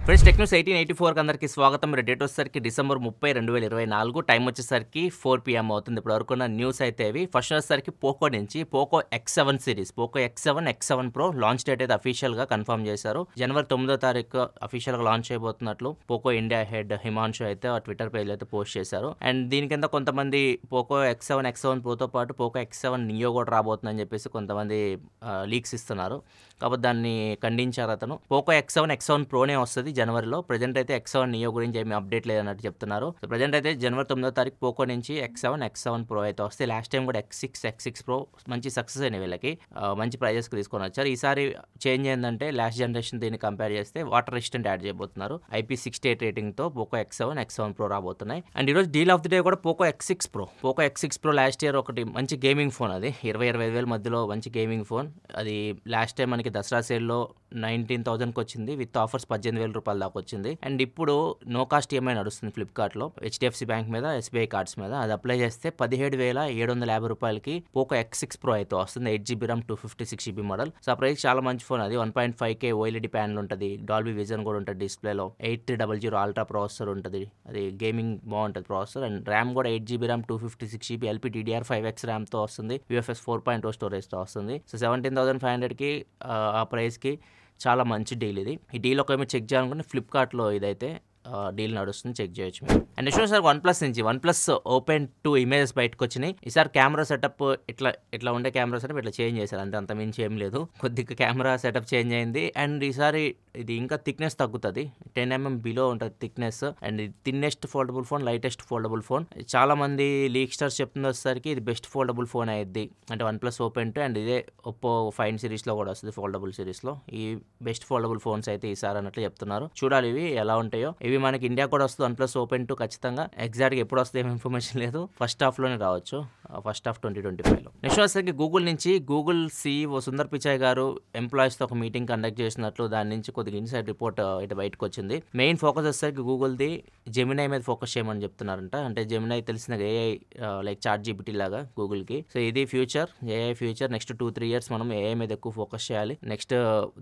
Friends tech news 1884 అందరికీ స్వాగతం. Date వచ్చేసరికి డిసెంబర్ 30, 2024. టైం వచ్చేసరికి 4 PM అవుతుంది. ఇప్పుడు వరకు ఉన్న న్యూస్ అయితే ఇవి. ఫస్ట్ వచ్చేసరికి పోకో నుంచి Poco X7 series, Poco X7 Pro launch date అయితే అఫీషియల్గా కన్ఫర్మ్ చేశారు. జనవరి 9వ తారీఖు అఫీషియల్గా లాంచ్ అయిపోతున్నట్లు పోకో ఇండియా హెడ్ హిమాంశు అయితే ఆ ట్విట్టర్ పేజ్లో అయితే పోస్ట్ చేశారు. అండ్ దీని కింద కొంతమంది పోకో X7 Proతో పాటు పోకో X7 Neo కూడా రాబోతుందని చెప్పేసి కొంతమంది లీక్స్ ఇస్తున్నారు. కాబట్టి దాన్ని ఖండించారు అతను. పోకో X7 Proనే వస్తుంది జనవరిలో. ప్రజెంట్ అయితే X7 Neo గురించి ఏమి అప్డేట్ లేదన్నట్టు చెప్తున్నారు. సో ప్రజెంట్ అయితే జనవరి 9వ తారీఖు పోకో నుంచి X7 Pro అయితే వస్తే, లాస్ట్ టైం కూడా X6 Pro మంచి సక్సెస్ అయిన వీళ్ళకి మంచి ప్రైజెస్కి తీసుకొని వచ్చారు. ఈసారి చేంజ్ ఏంటంటే లాస్ట్ జనరేషన్ దీన్ని కంపేర్ చేస్తే వాటర్ రెసిస్టెంట్ యాడ్ చేయబోతున్నారు. IP68 రేటింగ్తో పోకో X7 Pro రాబోతున్నాయి. అండ్ ఈరోజు డీల్ ఆఫ్ ది డే కూడా Poco X6 Pro last year ఒకటి మంచి గేమింగ్ ఫోన్, అది 20-25 వేల మధ్యలో మంచి గేమింగ్ ఫోన్. అది లాస్ట్ టైం మనకి దసరా సేల్లో 19,000కి వచ్చింది, విత్ ఆఫర్స్ 18,000 రూపాయల దాకా వచ్చింది. అండ్ ఇప్పుడు నో కాస్ట్ EMI నడుస్తుంది ఫ్లిప్కార్ట్లో, HDFC బ్యాంక్ మీద, SBI కార్డ్స్ మీద. అది అప్లై చేస్తే 17,750 రూపాయలకి పోకో X6 Pro అయితే వస్తుంది. 8GB RAM 256GB model. So ఆ ప్రైస్ చాలా మంచి ఫోన్. అది 1.5K OLED ప్యానల్ ఉంటుంది, డాల్బీ విజన్ కూడా ఉంటుంది డిస్ప్లేలో, 8300 అల్ట్రా ప్రాసెసర్ ఉంటుంది. అది గేమింగ్ బాగుంటుంది ప్రాసెసర్. అండ్ ర్యామ్ కూడా 8GB RAM 256GB LPDDR5X ర్యామ్తో వస్తుంది, UFS 4.0 స్టోరేజ్తో వస్తుంది. సో 17,500కి ఆ ప్రైస్కి చాలా మంచి డీల్ ఇది. ఈ డీల్ ఒక చెక్ చేయాలనుకుంటే ఫ్లిప్కార్ట్లో ఇదైతే డీల్ నడుస్తుంది, చెక్ చేయొచ్చు మీరు. అండ్ నెక్స్ట్ సార్ వన్ప్లస్ నుంచి వన్ప్లస్ ఓపెన్ 2 ఇమేజెస్ బయటకు వచ్చినాయి. ఈసారి కెమెరా సెటప్ ఇట్లా ఉండే కెమెరా సెటప్ ఇట్లా చేంజ్ చేశారు, అంత మించి ఏం లేదు. కొద్దిగా కెమెరా సెటప్ చేంజ్ అయింది. అండ్ ఈసారి ఇది ఇంకా థిక్నెస్ తగ్గుతుంది, 10 mm బిలో ఉంటుంది థిక్నెస్. అండ్ ఇది thinnest foldable phone, lightest foldable phone. చాలా మంది లీక్ స్టార్స్ చెప్తున్న వచ్చేసరికి ఇది బెస్ట్ ఫోల్డబుల్ ఫోన్ అయ్యిద్ది అంటే వన్ప్లస్ ఓపెన్ 2. అండ్ ఇదే ఒప్పో ఫైన్ సిరీస్లో కూడా వస్తుంది, ఫోల్డబుల్ సిరీస్లో. ఈ బెస్ట్ ఫోల్డబుల్ ఫోన్స్ అయితే ఈసారి అన్నట్లు చెప్తున్నారు. చూడాలి ఇవి ఎలా ఉంటాయో. ఇవి మనకి ఇండియా కూడా వస్తుంది వన్ప్లస్ ఓపెన్ 2 ఖచ్చితంగా. ఎగ్జాక్ట్గా ఎప్పుడు వస్తుంది ఏం ఇన్ఫర్మేషన్ లేదు, ఫస్ట్ హాఫ్లోనే రావచ్చు, ఫస్ట్ హాఫ్ 2025లో. నెక్స్ట్ వచ్చేసరికి గూగుల్ నుంచి గూగుల్ CEO సుందర్ పిచాయ్ గారు ఎంప్లాయీస్తో ఒక మీటింగ్ కండక్ట్ చేసినట్లు దాని నుంచి కొద్దిగా ఇన్సైడ్ రిపోర్ట్ అయితే బయటకు వచ్చింది. మెయిన్ ఫోకస్ వచ్చేసరికి గూగుల్ది జెమినై మీద ఫోకస్ చేయమని చెప్తున్నారంట. అంటే జెమినై తెలిసిన AI లైక్ ChatGPT లాగా గూగుల్కి. సో ఇది future, AI future. Next 2-3 years మనం AI మీద ఎక్కువ ఫోకస్ చేయాలి. నెక్స్ట్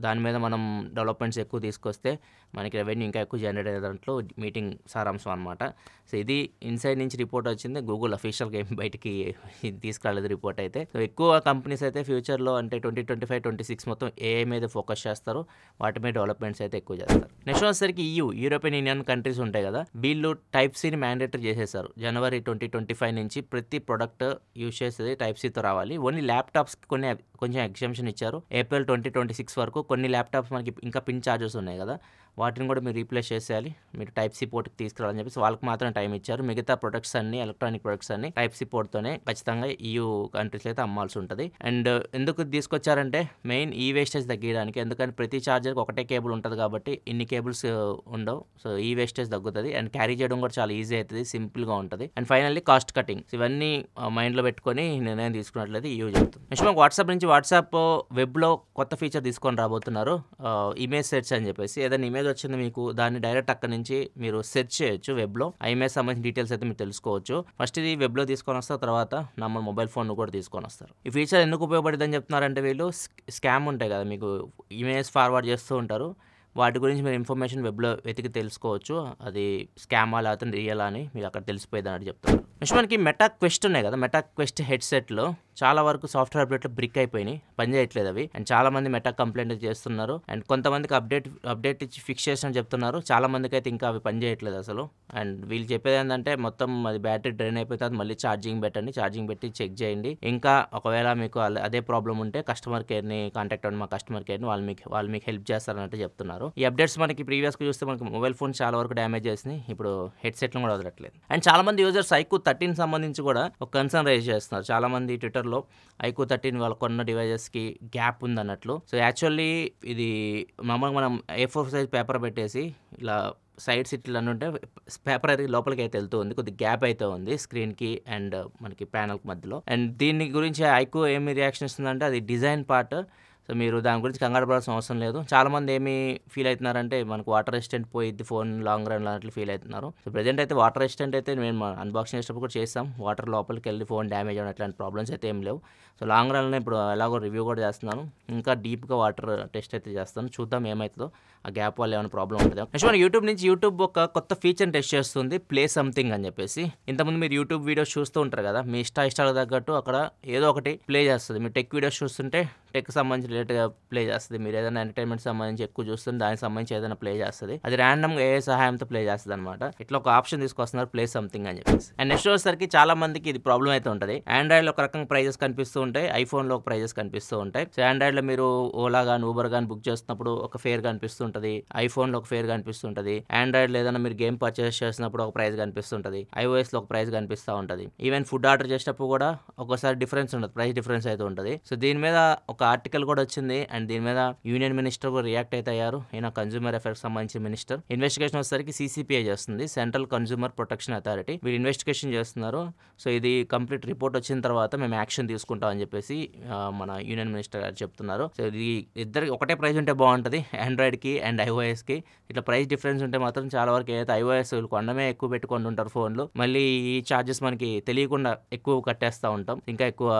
దాని మీద మనం డెవలప్మెంట్స్ ఎక్కువ తీసుకొస్తే మనకి రెవెన్యూ ఇంకా ఎక్కువ జనరేట్ అయ్యే దాంట్లో మీటింగ్ సారాంశం అనమాట. సో ఇది ఇన్సైడ్ నుంచి రిపోర్ట్ వచ్చింది, గూగుల్ అఫీషియల్గా ఏం బయటికి తీసుకురాలేదు రిపోర్ట్ అయితే. సో ఎక్కువ కంపెనీస్ అయితే ఫ్యూచర్లో అంటే 2025-26 మొత్తం AI మీద ఫోకస్ చేస్తారు, వాటి మీద డెవలప్మెంట్స్ అయితే ఎక్కువ చేస్తారు. నెక్స్ట్ వచ్చేసరికి యూరోపియన్ యూనియన్ కంట్రీస్ ఉంటాయి కదా, వీళ్ళు Type-Cని మ్యాండేటరీ చేసేసారు. జనవరి 2025 నుంచి ప్రతి ప్రొడక్ట్ యూజ్ చేసేది Type-Cతో రావాలి. ఓన్లీ ల్యాప్టాప్స్కి కొంచెం ఎగ్జామ్షన్ ఇచ్చారు. ఏప్రిల్ 2026 వరకు కొన్ని ల్యాప్టాప్స్ మనకి ఇంకా పిన్ ఛార్జెస్ ఉన్నాయి కదా, వాటిని కూడా మీరు రీప్లేస్ చేసేయాలి, మీరు Type-C పోర్ట్కి తీసుకురావాలని చెప్పేసి వాళ్ళకి మాత్రం టైం ఇచ్చారు. మిగతా ప్రొడక్ట్స్ అన్ని, ఎలక్ట్రానిక్ ప్రొడక్ట్స్ అన్ని Type-C పోర్ట్తోనే ఖచ్చితంగా EU కంట్రీస్లో అయితే అమ్మాల్సి ఉంటుంది. అండ్ ఎందుకు తీసుకొచ్చారంటే మెయిన్ ఈ వేస్టేజ్ తగ్గించడానికి. ఎందుకంటే ప్రతి ఛార్జర్కి ఒకటే కేబుల్ ఉంటుంది కాబట్టి ఇన్ని కేబుల్స్ ఉండవు. సో ఈ వేస్టేజ్ తగ్గుతుంది అండ్ క్యారీ చేయడం కూడా చాలా ఈజీ అవుతుంది, సింపుల్గా ఉంటుంది. And finally cost cutting. ఇవన్నీ మైండ్లో పెట్టుకొని నిర్ణయం తీసుకున్నట్లయితే EU చెప్తుంది. నెక్స్ట్ మనకు వాట్సాప్ నుంచి వాట్సాప్ వెబ్లో కొత్త ఫీచర్ తీసుకొని రాబోతున్నారు, ఇమేజ్ సెర్చ్ అని చెప్పేసి. ఏదైనా ఇమేజ్ వచ్చింది మీకు, దాన్ని డైరెక్ట్ అక్కడ నుంచి మీరు సెర్చ్ చేయొచ్చు వెబ్లో. ఆ ఇమేజ్ సంబంధించిన డీటెయిల్స్ అయితే మీరు తెలుసుకోవచ్చు. ఫస్ట్ ఇది వెబ్లో తీసుకొని వస్తారు, తర్వాత నా మొబైల్ ఫోన్ కూడా తీసుకొని వస్తారు. ఈ ఫీచర్ ఎందుకు ఉపయోగపడుతుందని చెప్తున్నారంటే, వీళ్ళు స్కామ్ ఉంటాయి కదా, మీకు ఇమేజ్ ఫార్వర్డ్ చేస్తూ ఉంటారు, వాటి గురించి మీరు ఇన్ఫర్మేషన్ వెబ్లో వెతికి తెలుసుకోవచ్చు, అది స్కామా లేకపోతే రియల్ అని మీకు అక్కడ తెలిసిపోయేది అన్నట్టు చెప్తున్నారు. నెక్స్ట్ మనకి మెటా క్వెస్ట్ ఉన్నాయి కదా, మెటా క్వెస్ట్ హెడ్సెట్లో చాలా వరకు సాఫ్ట్వేర్ అప్డేట్లు బ్రిక్ అయిపోయినాయి, పనిచేయట్లేదు అవి. అండ్ చాలా మంది మెటా కంప్లైంట్ చేస్తున్నారు. అండ్ కొంతమందికి అప్డేట్ ఇచ్చి ఫిక్స్ చేసి చెప్తున్నారు, చాలా మందికి అయితే ఇంకా అవి పనిచేయట్లేదు అసలు. అండ్ వీళ్ళు చెప్పేది ఏంటంటే మొత్తం అది బ్యాటరీ డ్రైన్ అయిపోతుంది, మళ్ళీ ఛార్జింగ్ పెట్టండి, ఛార్జింగ్ పెట్టి చెక్ చేయండి. ఇంకా ఒకవేళ మీకు అదే ప్రాబ్లం ఉంటే కస్టమర్ కేర్ని కాంటాక్ట్ అవ్వండి, మా కస్టమర్ కేర్ని, వాళ్ళు మీకు హెల్ప్ చేస్తారన్నట్టు చెప్తున్నారు. ఈ అప్డేట్స్ మనకి ప్రీవియస్గా చూస్తే మనకి మొబైల్ ఫోన్ చాలా వరకు డ్యామేజ్ చేసినాయి, ఇప్పుడు హెడ్సెట్లు కూడా వదలట్లేదు. అండ్ చాలా మంది యూజర్స్ iQOO 13 సంబంధించి కూడా ఒక కన్సర్న్ రైజ్ చేస్తున్నారు. చాలా మంది ట్విట్టర్లో iQOO 13 వాళ్ళు కొన్న డివైజెస్కి గ్యాప్ ఉంది అన్నట్లు. సో యాక్చువల్లీ ఇది మామూలుగా మనం A4 సైజ్ పేపర్ పెట్టేసి ఇలా సైడ్స్ ఇట్లా ఉంటే పేపర్ అయితే లోపలికి అయితే వెళ్తూ ఉంది, కొద్దిగా గ్యాప్ అయితే ఉంది స్క్రీన్కి అండ్ మనకి ప్యానల్కి మధ్యలో. అండ్ దీని గురించి iQOO ఏమి రియాక్షన్ ఇస్తుందంటే అది డిజైన్ పార్ట్, సో మీరు దాని గురించి కంగారు పడాల్సిన అవసరం లేదు. చాలామంది ఏమి ఫీల్ అవుతున్నారంటే మనకు వాటర్ రెసిస్టెంట్ పోయిద్ది ఫోన్ లాంగ్ రన్ అట్లా ఫీల్ అవుతున్నారు. సో ప్రెజెంట్ అయితే వాటర్ రెసిస్టెంట్ అయితే మేము అన్బాక్సింగ్ చేసేటప్పుడు కూడా చేస్తాం. వాటర్ లోపలికి వెళ్ళి ఫోన్ డ్యామేజ్ అవ్వడం అట్లాంటి ప్రాబ్లమ్స్ అయితే ఏం లేవు. సో లాంగ్ రన్లో ఇప్పుడు ఎలాగో రివ్యూ కూడా చేస్తున్నాను. ఇంకా డీప్గా వాటర్ టెస్ట్ అయితే చేస్తాను. చూద్దాం ఏమవుతుందో. ఆ గ్యాప్ వల్ల ఏమైనా ప్రాబ్లం ఉంటుందో. నెక్స్ట్ మన యూట్యూబ్ ఒక కొత్త ఫీచర్ని టెస్ట్ చేస్తుంది, ప్లే సంథింగ్ అని చెప్పేసి. ఇంతకుముందు మీరు యూట్యూబ్ వీడియోస్ చూస్తూ ఉంటారు కదా, మీ ఇష్టాలకు తగ్గట్టు అక్కడ ఏదో ఒకటి ప్లే చేస్తుంది. మీరు టెక్ వీడియోస్ చూస్తుంటే టెక్ సంబంధించి రిలేటెడ్గా ప్లే చేస్తుంది. మీరు ఏదైనా ఎంటర్టైన్మెంట్ సంబంధించి ఎక్కువ చూస్తుంటే దానికి సంబంధించి ఏదైనా ప్లే చేస్తుంది. అది ర్యాండమ్గా ఏ సహాయంతో ప్లే చేస్తుంది అనమాట. ఇట్లా ఒక ఆప్షన్ తీసుకొస్తున్నారు, ప్లే సంథింగ్ అని చెప్పేసి. అండ్ నెక్స్ట్ వచ్చేసరికి చాలా మందికి ఇది ప్రాబ్లం అయితే ఉంటుంది. ఆండ్రాయిడ్లో ఒక రకంగా ప్రైజెస్ కనిపిస్తూ ఉంటాయి, ఐఫోన్లో ఒక ప్రైజెస్ కనిపిస్తూ ఉంటాయి. సో ఆండ్రాయిడ్లో మీరు ఓలా కానీ ఊబర్ కానీ బుక్ చేస్తున్నప్పుడు ఒక ఫేర్ కనిపిస్తుంటుంది, ఐఫోన్లో ఒక ఫేర్ కనిపిస్తుంటుంది. ఆండ్రాయిడ్లో ఏదైనా మీరు గేమ్ పర్చేస్ చేసినప్పుడు ఒక ప్రైస్ కనిపిస్తుంటుంది, ఐఓఎస్లో ఒక ప్రైస్ కనిపిస్తూ ఉంటుంది. ఈవెన్ ఫుడ్ ఆర్డర్ చేసేటప్పుడు కూడా ఒకసారి డిఫరెన్స్ ఉంటుంది, ప్రైస్ డిఫరెన్స్ అయితే ఉంటుంది. సో దీని మీద ఒక ఆర్టికల్ కూడా వచ్చింది. అండ్ దీని మీద యూనియన్ మినిస్టర్ కూడా రియాక్ట్ అయితే అయ్యారు. ఈయన కన్జ్యూమర్ అఫైర్స్ సంబంధించిన మినిస్టర్. ఇన్వెస్టిగేషన్ వచ్చేసరికి CCPA చేస్తుంది, సెంట్రల్ కన్జ్యూమర్ ప్రొటెక్షన్ అథారిటీ. వీళ్ళు ఇన్వెస్టిగేషన్ చేస్తున్నారు. సో ఇది కంప్లీట్ రిపోర్ట్ వచ్చిన తర్వాత మేము యాక్షన్ తీసుకుంటాం అని చెప్పేసి మన యూనియన్ మినిస్టర్ గారు చెప్తున్నారు. సో ఇది ఇద్దరికి ఒకటే ప్రైస్ ఉంటే బాగుంటుంది, ఆండ్రాయిడ్కి అండ్ ఐఓఎస్కి. ఇట్లా ప్రైస్ డిఫరెన్స్ ఉంటే మాత్రం చాలా వరకు ఏదైతే ఐఓఎస్ కొండమే ఎక్కువ పెట్టుకొని ఉంటారు ఫోన్లు, మళ్ళీ ఈ ఛార్జెస్ మనకి తెలియకుండా ఎక్కువ కట్టేస్తూ ఉంటాం, ఇంకా ఎక్కువ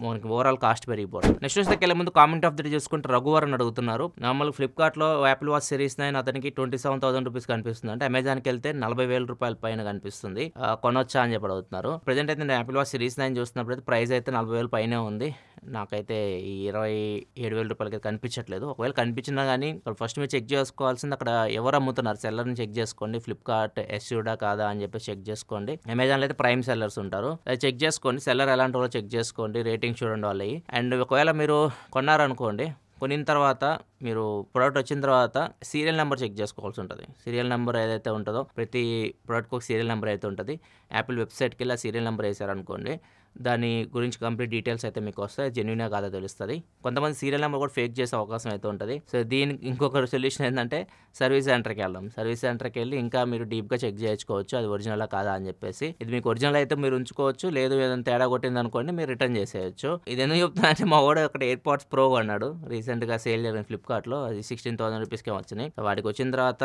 మనకి ఓవరాల్ కాస్ట్ పెరిగిపోతుంది. నెక్స్ట్ వచ్చేకి వెళ్ళే ముందు కామెంట్ ఆఫ్ ది డే చూసుకుంటే రఘువర్ అని అడుగుతున్నారు. నార్మల్ ఫ్లిప్కార్ట్లో యాపిల్ వాచ్ సిరీస్ 9 అతనికి 27,000 రూపీస్ కనిపిస్తుంది. అంటే అమెజాన్కి వెళ్తే 40,000 రూపాయల పైన కనిపిస్తుంది. కొనొచ్చా అని చెప్పి అడుగుతున్నారు. ప్రజెంట్ అయితే నేను యాపిల్ వాచ్ సిరీస్ 9 చూస్తున్నప్పుడు అయితే ప్రైస్ అయితే 40,000 పైనే ఉంది. నాకైతే ఈ 27,000 రూపాయలకి కనిపించట్లేదు. ఒకవేళ కనిపించినా కానీ ఫస్ట్ మీరు చెక్ చేసుకోవాల్సింది అక్కడ ఎవరు అమ్ముతున్నారు, సెల్లర్ని చెక్ చేసుకోండి. ఫ్లిప్కార్ట్ ఎస్యూడా కాదా అని చెప్పి చెక్ చేసుకోండి. అమెజాన్లో అయితే ప్రైమ్ సెల్లర్స్ ఉంటారు, అది చెక్ చేసుకోండి. సెల్లర్ ఎలాంటి వాళ్ళో చెక్ చేసుకోండి, రేటింగ్ చూడండి వాళ్ళవి. అండ్ ఒకవేళ మీరు కొన్నారనుకోండి, కొనిన తర్వాత మీరు ప్రోడక్ట్ వచ్చిన తర్వాత సీరియల్ నెంబర్ చెక్ చేసుకోవాల్సి ఉంటుంది. సీరియల్ నెంబర్ ఏదైతే ఉంటుందో ప్రతి ప్రోడక్ట్కి ఒక సీరియల్ నెంబర్ అయితే ఉంటుంది. యాపిల్ వెబ్సైట్కి వెళ్ళి ఆ సీరియల్ నెంబర్ వేసారనుకోండి, దాని గురించి కంప్లీట్ డీటెయిల్స్ అయితే మీకు వస్తాయి, జెన్యూనా కాదా తెలుస్తుంది. కొంతమంది సీరియల్ నెంబర్ కూడా ఫేక్ చేసే అవకాశం అయితే ఉంటుంది. సో దీనికి ఇంకొక సొల్యూషన్ ఏంటంటే సర్వీస్ సెంటర్కి వెళ్ళాం. సర్వీస్ సెంటర్కి వెళ్ళి ఇంకా మీరు డీప్గా చెక్ చేసుకోవచ్చు అది ఒరిజినలా కాదా అని చెప్పేసి. ఇది మీకు ఒరిజినల్ అయితే మీరు ఉంచుకోవచ్చు, లేదు ఏదైనా తేడా కొట్టింది అనుకోండి మీరు రిటర్న్ చేసేయచ్చు. ఇది ఎందుకు చెప్తున్నా అంటే మా వాడు అక్కడ ఎయిర్పాడ్స్ ప్రో అన్నాడు రీసెంట్గా, సేల్ జరిగిన ఫ్లిప్కార్ట్లో. అది 16,000 రూపీస్కే వచ్చినాయి. వాడికి వచ్చిన తర్వాత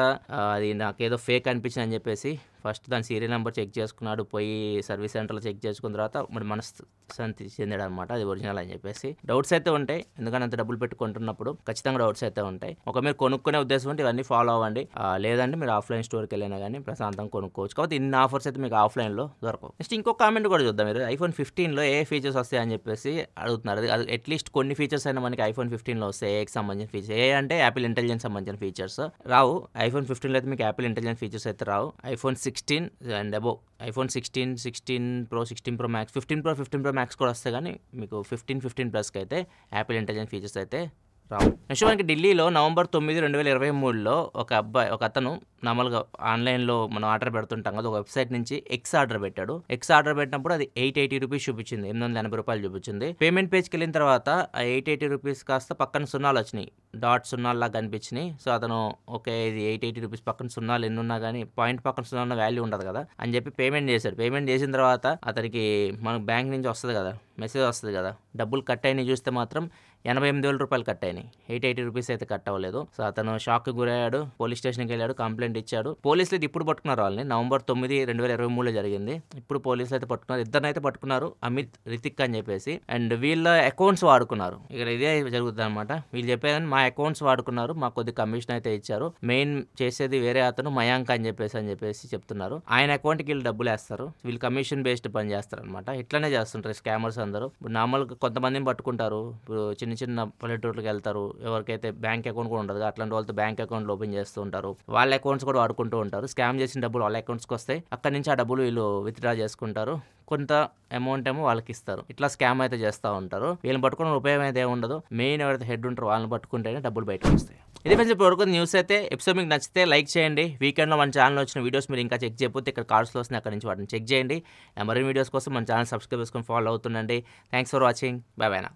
అది నాకేదో ఫేక్ అనిపించింది అని చెప్పేసి ఫస్ట్ దాని సీరియల్ నెంబర్ చెక్ చేసుకున్నాడు, పోయి సర్వీస్ సెంటర్లో చెక్ చేసుకున్న తర్వాత మరి మనశ్శాంతి చెందాడు అనమాట అది ఒరిజినల్ అని చెప్పేసి. డౌట్స్ అయితే ఉంటాయి, ఎందుకంటే అంత డబ్బులు పెట్టుకుంటున్నప్పుడు ఖచ్చితంగా డౌట్స్ అయితే ఉంటాయి. ఒక మీరు కొనుక్కునే ఉద్దేశం ఉంటే ఇవన్నీ ఫాలో అవ్వండి, లేదంటే మీరు ఆఫ్లైన్ స్టోర్కి వెళ్ళినా కానీ ప్రశాంతంగా కొనుక్కోవచ్చు. కాబట్టి ఇన్ని ఆఫర్స్ అయితే మీకు ఆఫ్లైన్లో దొరకవు. నెక్స్ట్ ఇంకో కామెంట్ కూడా చూద్దాం. మీరు ఐఫోన్ 15లో ఏ ఫీచర్స్ వస్తాయి అని చెప్పేసి అడుగుతున్నారు. అది అట్లీస్ట్ కొన్ని ఫీచర్స్ అయినా మనకి ఐఫోన్ 15లో వస్తాయి. ఏకి సంబంధించిన ఫీచర్స్ ఏ అంటే యాపిల్ ఇంటెలిజెన్స్ సంబంధించిన ఫీచర్స్ రావు. ఐఫోన్ 15లో అయితే మీకు యాపిల్ ఇంటెలిజెన్స్ ఫీచర్స్ అయితే రావు. IPhone 16 and above, iPhone 16, 16 Pro, 16 Pro Max, 15 Pro Max కూడా వస్తాయి. కానీ మీకు 15 Plusకి అయితే యాపిల్ ఇంటెలిజెన్స్ ఫీచర్స్ అయితే రావు. నెక్స్ట్ మనకి ఢిల్లీలో నవంబర్ 9, 2023లో ఒక అతను నార్మల్గా ఆన్లైన్లో మనం ఆర్డర్ పెడుతుంటాం కదా, ఒక వెబ్సైట్ నుంచి ఎక్స్ ఆర్డర్ పెట్టాడు. ఎక్స్ ఆర్డర్ పెట్టినప్పుడు అది 880 రూపీస్ చూపించింది, 880 రూపాయలు చూపించింది. పేమెంట్ పేజ్కి వెళ్ళిన తర్వాత ఆ 880 రూపీస్ కాస్త పక్కన సున్నాలు వచ్చినాయి, డాట్ సున్నాల్లా కనిపించినాయి. సో అతను ఓకే ఇది 880 రూపీస్ పక్కన సున్నాలు ఎన్ని ఉన్నా కానీ పాయింట్ పక్కన సున్నా వాల్యూ ఉండదు కదా అని చెప్పి పేమెంట్ చేశాడు. పేమెంట్ చేసిన తర్వాత అతనికి మనకు బ్యాంక్ నుంచి వస్తుంది కదా, మెసేజ్ వస్తుంది కదా, డబ్బులు కట్ అయినాయి. చూస్తే మాత్రం 88,000 రూపాయలు కట్ అయినాయి, 880 రూపీస్ అయితే కట్ అవ్వలేదు. సో అతను షాక్కి గురయ్యాడు, పోలీస్ స్టేషన్కి వెళ్ళాడు, కంప్లైంట్ ఇచ్చాడు. పోలీసులు అయితే ఇప్పుడు పట్టుకున్నారు వాళ్ళని, నవంబర్ 9, 2023లో జరిగింది. ఇప్పుడు పోలీసులు అయితే పట్టుకున్నారు, ఇద్దరినైతే పట్టుకున్నారు, అమిత్, రితిక్ అని చెప్పేసి. అండ్ వీళ్ళ అకౌంట్స్ వాడుకున్నారు. ఇక్కడ ఇదే జరుగుతుంది అనమాట. వీళ్ళు చెప్పేదని మా అకౌంట్స్ వాడుకున్నారు, మాకు కొద్ది కమిషన్ అయితే ఇచ్చారు, మెయిన్ చేసేది వేరే అతను మయాంక్ అని చెప్పేసి చెప్తున్నారు. ఆయన అకౌంట్కి వీళ్ళు డబ్బులు వేస్తారు, వీళ్ళు కమిషన్ బేస్డ్ పని చేస్తారు అనమాట. ఇట్లానే చేస్తుంటారు స్కామర్స్ అందరూ. ఇప్పుడు నార్మల్గా కొంతమందిని పట్టుకుంటారు, ఇప్పుడు చిన్న పల్లెటూర్లకు వెళ్తారు, ఎవరికైతే బ్యాంక్ అకౌంట్ కూడా ఉండదు, అట్లాంటి వాళ్ళతో బ్యాంక్ అకౌంట్లు ఓపెన్ చేస్తూ ఉంటారు, వాళ్ళ అకౌంట్స్ కూడా వాడుకుంటూ ఉంటారు. స్కామ్ చేసిన డబ్బులు వాళ్ళ అకౌంట్స్కి వస్తాయి, అక్కడి నుంచి ఆ డబ్బులు వీళ్ళు విత్డ్రా చేసుకుంటారు, కొంత అమౌంట్ ఏమో వాళ్ళకి ఇస్తారు. ఇట్లా స్కామ్ అయితే చేస్తూ ఉంటారు. వీళ్ళని పట్టుకున్న ఉపయోగం అయితే ఉండదు, మెయిన్ ఎవరైతే హెడ్ ఉంటారో వాళ్ళని పట్టుకుంటేనే డబ్బులు బయటకు వస్తాయి. ఇది ఫ్రెండ్స్ ఇప్పుడు వరకు న్యూస్ అయితే. ఎపిసోడ్ మీకు నచ్చితే లైక్ చేయండి. వీకెండ్లో మన ఛానల్లో వచ్చిన వీడియోస్ మీరు ఇంకా చెక్ చేయకపోతే ఇక్కడ కార్డ్స్లో వస్తున్నాయి, అక్కడ నుంచి వాటిని చెక్ చేయండి. మరిన్ని వీడియోస్ కోసం మన ఛానల్ సబ్స్క్రైబ్ చేసుకొని ఫాలో అవుతుండండి. Thanks for watching, bye bye నా.